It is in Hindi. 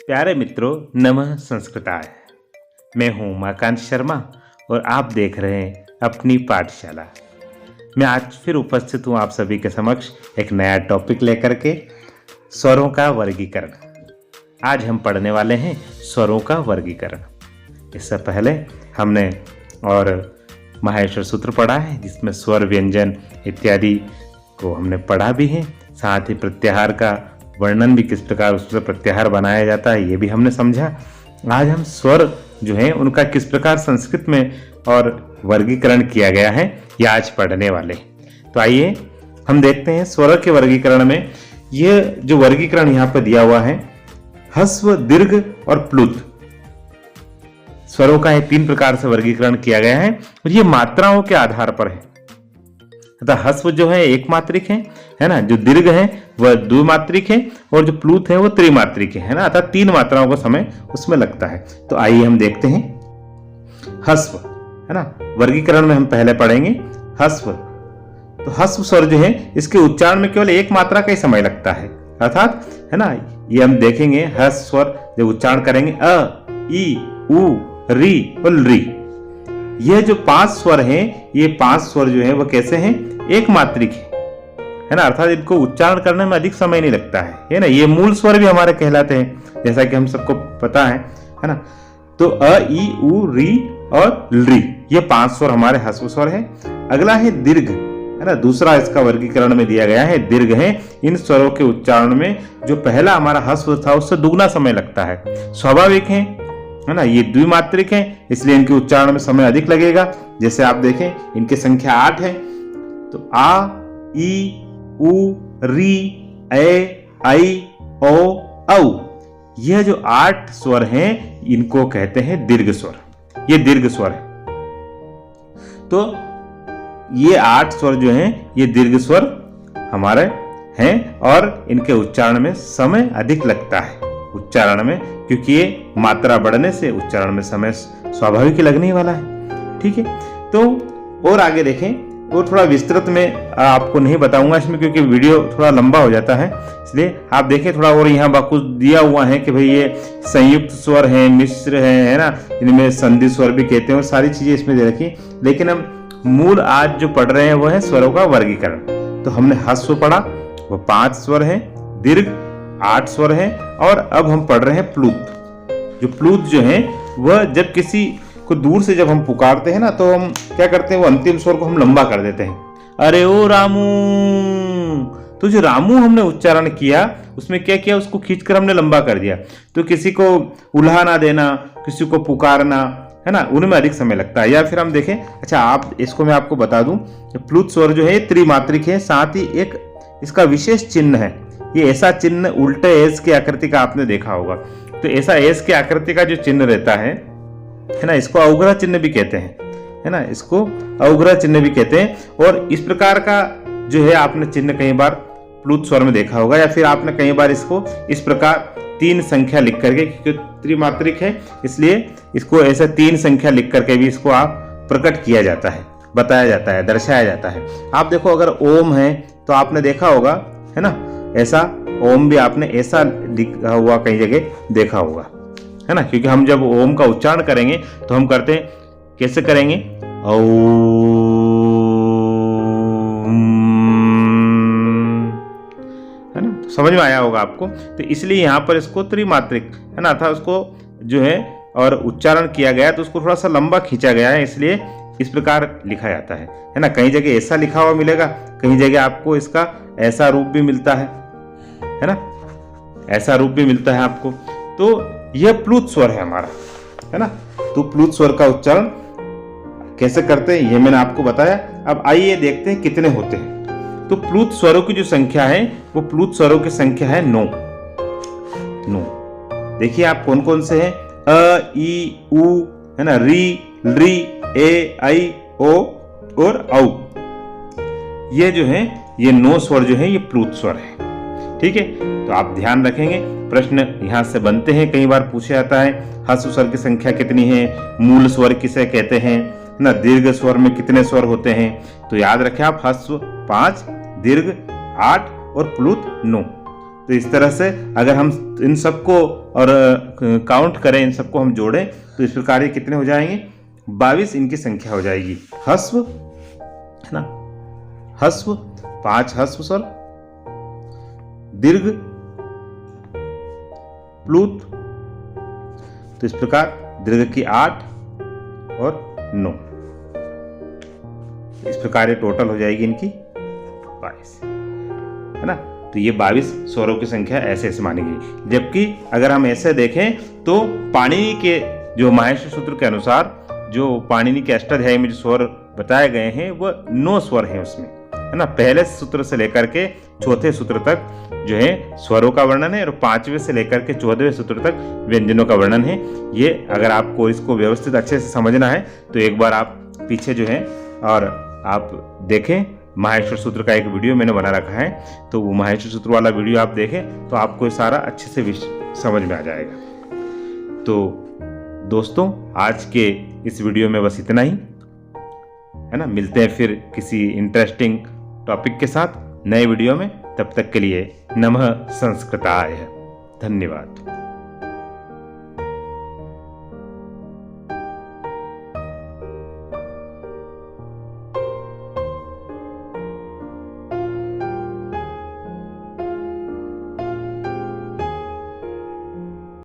प्यारे मित्रों, नमः संस्कृताय। मैं हूं उमाकांत शर्मा और आप देख रहे हैं अपनी पाठशाला। मैं आज फिर उपस्थित हूं आप सभी के समक्ष एक नया टॉपिक लेकर के, स्वरों का वर्गीकरण। आज हम पढ़ने वाले हैं स्वरों का वर्गीकरण। इससे पहले हमने और माहेश्वर सूत्र पढ़ा है, जिसमें स्वर, व्यंजन इत्यादि को हमने पढ़ा भी है। साथ ही प्रत्याहार का वर्णन भी, किस प्रकार उससे प्रत्याहार बनाया जाता है, ये भी हमने समझा। आज हम स्वर जो हैं उनका किस प्रकार संस्कृत में और वर्गीकरण किया गया है, ये आज पढ़ने वाले। तो आइए हम देखते हैं स्वर के वर्गीकरण में। ये जो वर्गीकरण यहाँ पर दिया हुआ है, ह्रस्व, दीर्घ और प्लुत स्वरों का ये 3 प्रकार से वर्गीकरण किया गया है और ये मात्राओं के आधार पर है। अतः ह्रस्व जो है एक मात्रिक है ना, जो दीर्घ है वह द्विमात्रिक है और जो प्लुत है वो त्रिमात्रिक है ना, अतः 3 मात्राओं का समय उसमें लगता है। तो आइए हम देखते हैं ह्रस्व, है ना। वर्गीकरण में हम पहले पढ़ेंगे ह्रस्व। तो ह्रस्व स्वर जो है इसके उच्चारण में केवल एक मात्रा का ही समय लगता है, अर्थात है ना, ये हम देखेंगे ह्रस्व स्वर जब उच्चारण करेंगे अ, ई, उ, री और री। ये जो 5 स्वर हैं, ये 5 स्वर जो है वो कैसे हैं, एक मात्रिक है ना, अर्थात इनको उच्चारण करने में अधिक समय नहीं लगता है ना। ये मूल स्वर भी हमारे कहलाते हैं, जैसा कि हम सबको पता है ना। तो अ, ई, उ, री और री, ये 5 स्वर हमारे ह्रस्व स्वर है। अगला है दीर्घ, है ना, दूसरा इसका वर्गीकरण में दिया गया है दीर्घ है। इन स्वरों के उच्चारण में जो पहला हमारा ह्रस्व था उससे दुगना समय लगता है, स्वाभाविक है ना। ये द्विमात्रिक है, इसलिए इनके उच्चारण में समय अधिक लगेगा। जैसे आप देखें इनकी संख्या 8 है। तो आ, ई, उ, री, ए, आई, ओ, औ, यह जो 8 स्वर हैं इनको कहते हैं दीर्घ स्वर। ये दीर्घ स्वर है। तो ये 8 स्वर जो हैं ये दीर्घ स्वर हमारे हैं और इनके उच्चारण में समय अधिक लगता है उच्चारण में, क्योंकि ये मात्रा बढ़ने से उच्चारण में समय स्वाभाविक ही लगने वाला है। ठीक है। तो और आगे देखें, और थोड़ा विस्तृत में आपको नहीं बताऊंगा इसमें, क्योंकि वीडियो थोड़ा लंबा हो जाता है, इसलिए आप देखें थोड़ा और यहाँ कुछ दिया हुआ है कि भाई ये संयुक्त स्वर है, मिश्र है ना, इनमें संधि स्वर भी कहते हैं और सारी चीजें इसमें दे रखी। लेकिन हम मूल आज जो पढ़ रहे हैं वो है स्वरों का वर्गीकरण। तो हमने ह्रस्व पढ़ा, वो 5 स्वर है, दीर्घ 8 स्वर है, और अब हम पढ़ रहे हैं प्लुत। जो प्लुत जो है वह जब किसी को दूर से जब हम पुकारते हैं ना, तो हम क्या करते हैं, वो अंतिम स्वर को हम लंबा कर देते हैं, अरे ओ रामू। तो जो रामू हमने उच्चारण किया उसमें क्या किया, उसको खींचकर हमने लंबा कर दिया। तो किसी को उल्हाना देना, किसी को पुकारना, है ना, उनमें अधिक समय लगता है। या फिर हम देखें, अच्छा आप इसको मैं आपको बता दूं, प्लुत स्वर जो है त्रिमात्रिक है, साथ ही एक इसका विशेष चिन्ह है। ये ऐसा चिन्ह उल्टे एस की आकृति का आपने देखा होगा। तो ऐसा एस की आकृति का जो चिन्ह रहता है ना, इसको अवग्रह चिन्ह भी कहते हैं, है ना, इसको अवग्रह चिन्ह भी कहते हैं। और इस प्रकार का जो है आपने चिन्ह कई बार प्लुत स्वर में देखा होगा, या फिर आपने कई बार इसको इस प्रकार 3 संख्या लिख करके, क्योंकि त्रिमात्रिक है इसलिए इसको ऐसा 3 संख्या लिख करके भी इसको आप प्रकट किया जाता है, बताया जाता है, दर्शाया जाता है। आप देखो अगर ओम है तो आपने देखा होगा, है ना, ऐसा ओम भी आपने ऐसा लिखा हुआ कई जगह देखा होगा, है ना, क्योंकि हम जब ओम का उच्चारण करेंगे तो हम करते हैं, कैसे करेंगे, ओम, है ना, तो समझ में आया होगा आपको। तो इसलिए यहाँ पर इसको त्रिमात्रिक, है ना, था उसको जो है और उच्चारण किया गया तो उसको थोड़ा सा लंबा खींचा गया है, इसलिए इस प्रकार लिखा जाता है ना। कई जगह ऐसा लिखा हुआ मिलेगा, कई जगह आपको इसका ऐसा रूप भी मिलता है ना, ऐसा रूप भी मिलता है आपको। तो यह प्लुत स्वर है हमारा, है ना। तो प्लुत स्वर का उच्चारण कैसे करते हैं ये मैंने आपको बताया। अब आइए देखते हैं कितने होते हैं। तो प्लुत स्वरों की जो संख्या है वो प्लुत स्वरों की संख्या है 9। देखिए आप कौन कौन से हैं, अ, ई, उ, है ना, री, री, ए, आई, ओ और औ। ये जो है ये 9 स्वर जो है ये प्लुत स्वर है। ठीक है। तो आप ध्यान रखेंगे, प्रश्न यहां से बनते हैं, कई बार पूछा जाता है ह्रस्व स्वर की संख्या कितनी है, मूल स्वर किसे कहते हैं ना, दीर्घ स्वर में कितने स्वर होते हैं। तो याद रखें आप, ह्रस्व 5, दीर्घ 8 और प्लुत 9। तो इस तरह से अगर हम इन सबको और काउंट करें, इन सबको हम जोड़ें तो इस प्रकार ये कितने हो जाएंगे? 22 इनकी संख्या हो जाएगी। हस्व है ना, हस्व 5 हस्व स्वर, दीर्घ, प्लूत, तो इस प्रकार दीर्घ की 8 और 9, इस प्रकार ये टोटल हो जाएगी इनकी 22, है ना। तो ये 22 स्वरों की संख्या ऐसे ऐसे मानी गई। जबकि अगर हम ऐसे देखें तो पाणिनि के जो माहेश्वर सूत्र के अनुसार जो पाणिनि के अष्टाध्यायी में जो स्वर बताए गए हैं वह 9 स्वर हैं उसमें, है ना। पहले सूत्र से लेकर के चौथे सूत्र तक जो है स्वरों का वर्णन है और 5वें से लेकर के 14वें सूत्र तक व्यंजनों का वर्णन है। ये अगर आपको इसको व्यवस्थित अच्छे से समझना है तो एक बार आप पीछे जो है और आप देखें, माहेश्वर सूत्र का एक वीडियो मैंने बना रखा है, तो वो माहेश्वर सूत्र वाला वीडियो आप देखें तो आपको सारा अच्छे से समझ में आ जाएगा। तो दोस्तों आज के इस वीडियो में बस इतना ही, है ना। मिलते हैं फिर किसी इंटरेस्टिंग टॉपिक के साथ नए वीडियो में। तब तक के लिए नमः संस्कृताय, धन्यवाद।